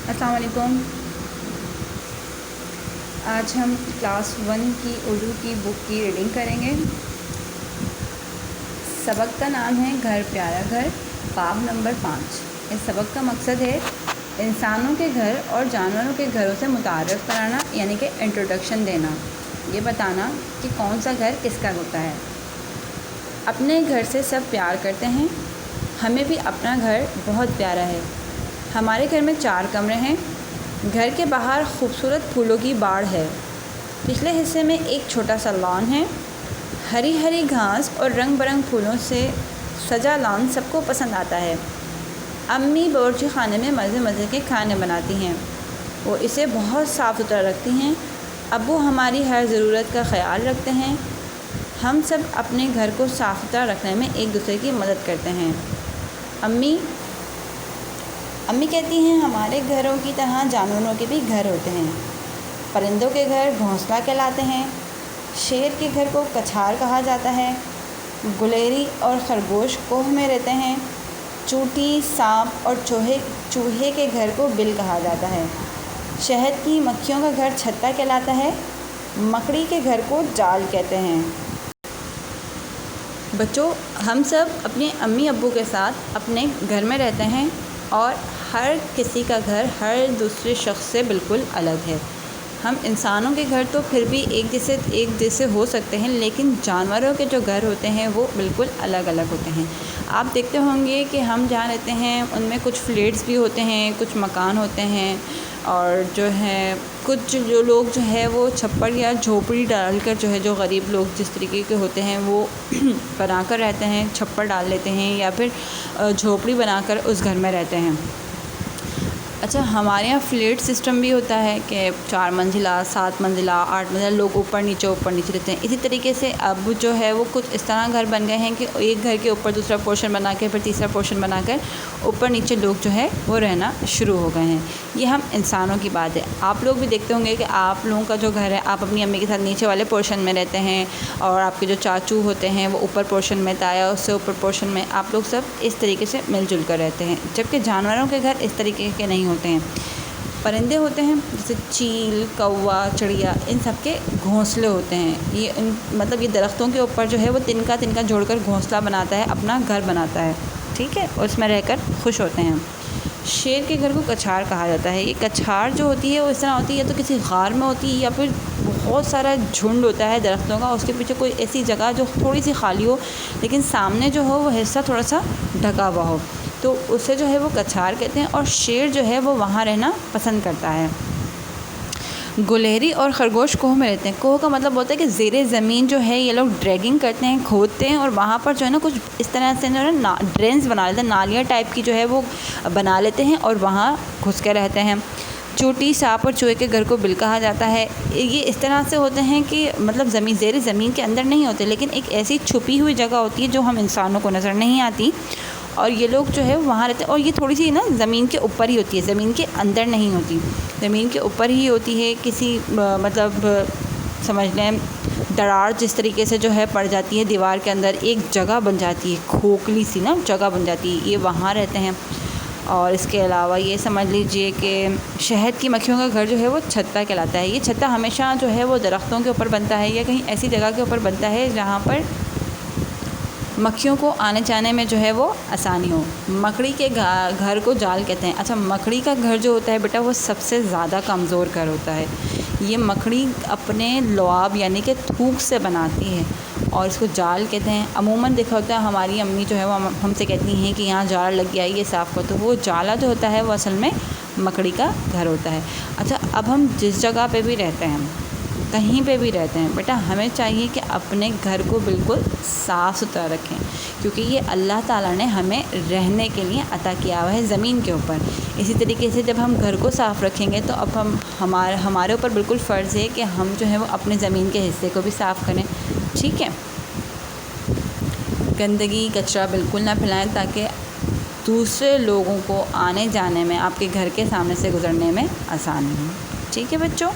السلام علیکم۔ آج ہم کلاس 1 کی اردو کی بک کی ریڈنگ کریں گے۔ سبق کا نام ہے گھر پیارا گھر، باب نمبر 5۔ اس سبق کا مقصد ہے انسانوں کے گھر اور جانوروں کے گھروں سے متعارف کرانا، یعنی کہ انٹروڈکشن دینا، یہ بتانا کہ کون سا گھر کس کا ہوتا ہے۔ اپنے گھر سے سب پیار کرتے ہیں، ہمیں بھی اپنا گھر بہت پیارا ہے۔ ہمارے گھر میں 4 کمرے ہیں۔ گھر کے باہر خوبصورت پھولوں کی باڑ ہے۔ پچھلے حصے میں ایک چھوٹا سا لان ہے۔ ہری ہری گھاس اور رنگ برنگ پھولوں سے سجا لان سب کو پسند آتا ہے۔ امی باورچی خانے میں مزے مزے کے کھانے بناتی ہیں، وہ اسے بہت صاف ستھرا رکھتی ہیں۔ ابو ہماری ہر ضرورت کا خیال رکھتے ہیں۔ ہم سب اپنے گھر کو صاف ستھرا رکھنے میں ایک دوسرے کی مدد کرتے ہیں۔ امی کہتی ہیں ہمارے گھروں کی طرح جانوروں کے بھی گھر ہوتے ہیں۔ پرندوں کے گھر گھونسلہ کہلاتے ہیں۔ شیر کے گھر کو کچھار کہا جاتا ہے۔ گلیری اور خرگوش کوہ میں رہتے ہیں۔ چونٹی، سانپ اور چوہے کے گھر کو بل کہا جاتا ہے۔ شہد کی مکھیوں کا گھر چھتا کہلاتا ہے۔ مکڑی کے گھر کو جال کہتے ہیں۔ بچوں، ہم سب اپنے امی ابو کے ساتھ اپنے گھر میں رہتے ہیں اور ہر کسی کا گھر ہر دوسرے شخص سے بالکل الگ ہے۔ ہم انسانوں کے گھر تو پھر بھی ایک جیسے ہو سکتے ہیں، لیکن جانوروں کے جو گھر ہوتے ہیں وہ بالکل الگ الگ ہوتے ہیں۔ آپ دیکھتے ہوں گے کہ ہم جہاں رہتے ہیں ان میں کچھ فلیٹس بھی ہوتے ہیں، کچھ مکان ہوتے ہیں، اور جو ہے کچھ جو لوگ جو ہے وہ چھپر یا جھوپڑی ڈال کر جو ہے جو غریب لوگ جس طریقے کے ہوتے ہیں وہ بنا کر رہتے ہیں، چھپر ڈال لیتے ہیں یا پھر جھوپڑی بنا کر اس گھر میں رہتے ہیں۔ اچھا، ہمارے یہاں فلیٹ سسٹم بھی ہوتا ہے کہ 4 منزلہ، 7 منزلہ، 8 منزلہ لوگ اوپر نیچے رہتے ہیں۔ اسی طریقے سے اب جو ہے وہ کچھ اس طرح گھر بن گئے ہیں کہ ایک گھر کے اوپر دوسرا پورشن بنا کے پھر تیسرا پورشن بنا کر اوپر نیچے لوگ جو ہے وہ رہنا شروع ہو گئے ہیں۔ یہ ہم انسانوں کی بات ہے۔ آپ لوگ بھی دیکھتے ہوں گے کہ آپ لوگوں کا جو گھر ہے، آپ اپنی امی کے ساتھ نیچے والے پورشن میں رہتے ہیں، اور آپ کے جو چاچو ہوتے ہیں وہ اوپر پورشن میں، تایا اس سے اوپر پورشن میں، آپ لوگ سب اس طریقے سے مل جل کر رہتے ہیں۔ جبکہ جانوروں کے گھر اس طریقے کے نہیں ہوتے ہیں۔ پرندے ہوتے ہیں جیسے چیل، کوا، چڑیا، ان سب کے گھونسلے ہوتے ہیں۔ یہ درختوں کے اوپر جو ہے وہ تنکا جوڑ کر گھونسلہ بناتا ہے، اپنا گھر بناتا ہے، ٹھیک ہے، اور اس میں رہ کر خوش ہوتے ہیں۔ شیر کے گھر کو کچھار کہا جاتا ہے۔ یہ کچھار جو ہوتی ہے وہ اس طرح ہوتی ہے، یا تو کسی غار میں ہوتی ہے یا پھر بہت سارا جھنڈ ہوتا ہے درختوں کا، اس کے پیچھے کوئی ایسی جگہ جو تھوڑی سی خالی ہو لیکن سامنے جو ہو وہ حصہ تھوڑا سا ڈھکا ہوا ہو، تو اسے جو ہے وہ کچھار کہتے ہیں، اور شیر جو ہے وہ وہاں رہنا پسند کرتا ہے۔ گلیری اور خرگوش کوہ میں رہتے ہیں۔ کوہ کا مطلب ہوتا ہے کہ زیر زمین جو ہے یہ لوگ ڈریگنگ کرتے ہیں، کھودتے ہیں، اور وہاں پر جو ہے نا کچھ اس طرح سے ڈرینز بنا لیتے ہیں، نالیاں ٹائپ کی جو ہے وہ بنا لیتے ہیں اور وہاں گھس کے رہتے ہیں۔ چوٹی، سانپ اور چوہے کے گھر کو بل کہا جاتا ہے۔ یہ اس طرح سے ہوتے ہیں کہ زیر زمین کے اندر نہیں ہوتے، لیکن ایک ایسی چھپی ہوئی جگہ ہوتی ہے جو ہم انسانوں کو نظر نہیں آتی، اور یہ لوگ جو ہے وہاں رہتے ہیں، اور یہ تھوڑی سی زمین کے اوپر ہی ہوتی ہے، زمین کے اندر نہیں ہوتی، زمین کے اوپر ہی ہوتی ہے۔ کسی سمجھ لیں دراڑ جس طریقے سے جو ہے پڑ جاتی ہے دیوار کے اندر، ایک جگہ بن جاتی ہے، کھوکھلی سی جگہ بن جاتی ہے، یہ وہاں رہتے ہیں۔ اور اس کے علاوہ یہ سمجھ لیجئے کہ شہد کی مکھیوں کا گھر جو ہے وہ چھتا کہلاتا ہے۔ یہ چھتا ہمیشہ جو ہے وہ درختوں کے اوپر بنتا ہے یا کہیں ایسی جگہ کے اوپر بنتا ہے جہاں پر مکھیوں کو آنے جانے میں جو ہے وہ آسانی ہو۔ مکڑی کے گھر کو جال کہتے ہیں۔ اچھا، مکڑی کا گھر جو ہوتا ہے بیٹا وہ سب سے زیادہ کمزور گھر ہوتا ہے۔ یہ مکڑی اپنے لعاب یعنی کہ تھوک سے بناتی ہے اور اس کو جال کہتے ہیں۔ عموماً دیکھا ہوتا ہے ہماری امی جو ہے وہ ہم سے کہتی ہیں کہ یہاں جال لگ گیا، یہ صاف کرو، تو وہ جالا جو ہوتا ہے وہ اصل میں مکڑی کا گھر ہوتا ہے۔ اچھا، اب ہم جس جگہ پہ بھی رہتے ہیں، کہیں پہ بھی رہتے ہیں بیٹا، ہمیں چاہیے کہ اپنے گھر کو بالکل صاف ستھرا رکھیں، کیونکہ یہ اللہ تعالیٰ نے ہمیں رہنے کے لیے عطا کیا ہوا ہے زمین کے اوپر۔ اسی طریقے سے جب ہم گھر کو صاف رکھیں گے تو اب ہمارے اوپر بالکل فرض ہے کہ ہم جو ہے وہ اپنے زمین کے حصے کو بھی صاف کریں، ٹھیک ہے۔ گندگی کچرا بالکل نہ پھیلائیں تاکہ دوسرے لوگوں کو آنے جانے میں، آپ کے گھر کے سامنے سے گزرنے میں آسانی ہو، ٹھیک ہے بچوں۔